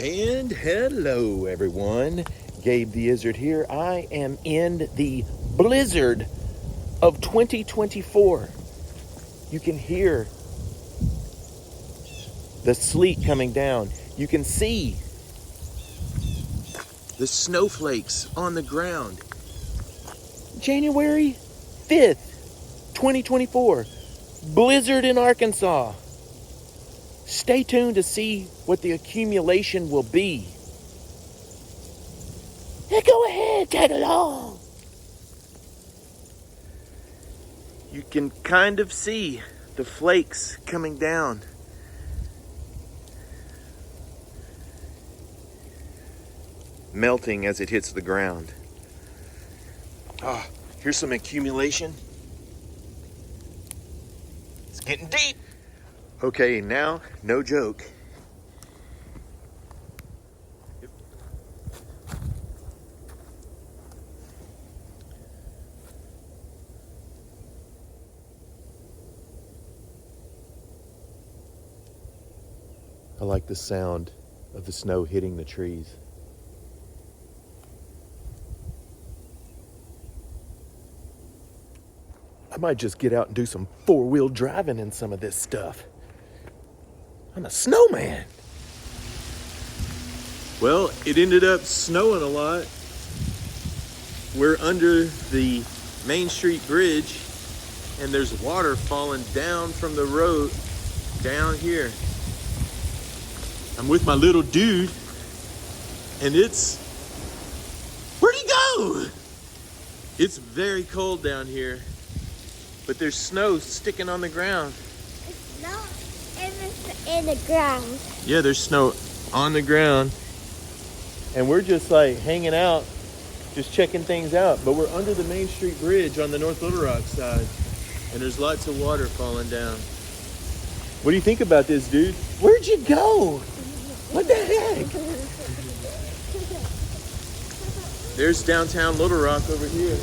And hello everyone, Gabe the Izzard here. I am in the blizzard of 2024. You can hear the sleet coming down. You can see the snowflakes on the ground. January 5th, 2024, blizzard in Arkansas. Stay tuned to see what the accumulation will be. Hey, go ahead, tag along. You can kind of see the flakes coming down. Melting as it hits the ground. Here's some accumulation. It's getting deep. Okay, now, no joke. I like the sound of the snow hitting the trees. I might just get out and do some four-wheel driving in some of this stuff. I'm a snowman. Well, it ended up snowing a lot. We're under the Main Street Bridge, and there's water falling down from the road down here. I'm with my little dude, and where'd he go? It's very cold down here, but there's snow sticking on the ground. It's not in the ground. Yeah, there's snow on the ground. And we're just like hanging out, just checking things out. But we're under the Main Street Bridge on the North Little Rock side. And there's lots of water falling down. What do you think about this, dude? Where'd you go? What the heck? There's downtown Little Rock over here.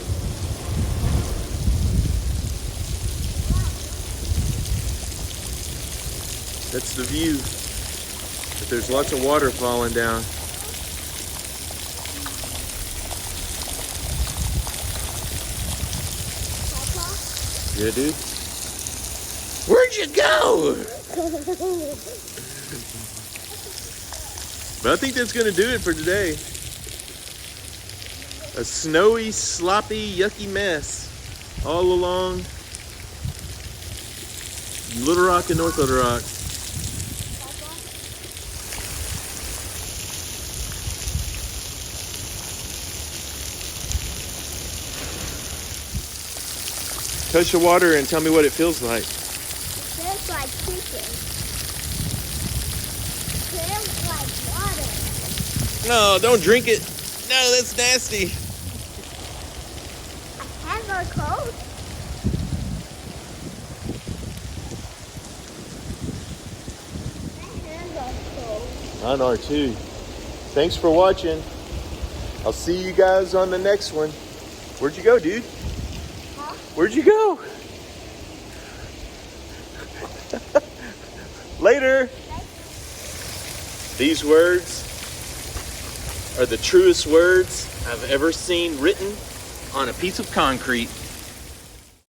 That's the view. But there's lots of water falling down. Papa? Yeah, dude. Where'd you go? But I think that's gonna do it for today. A snowy, sloppy, yucky mess all along Little Rock and North Little Rock. Touch the water and tell me what it feels like. It feels like chicken. It feels like water. No, don't drink it. No, that's nasty. My hands are cold. My hands are cold. Mine are too. Thanks for watching. I'll see you guys on the next one. Where'd you go, dude? Huh? Where'd you go? Later. These words are the truest words I've ever seen written on a piece of concrete.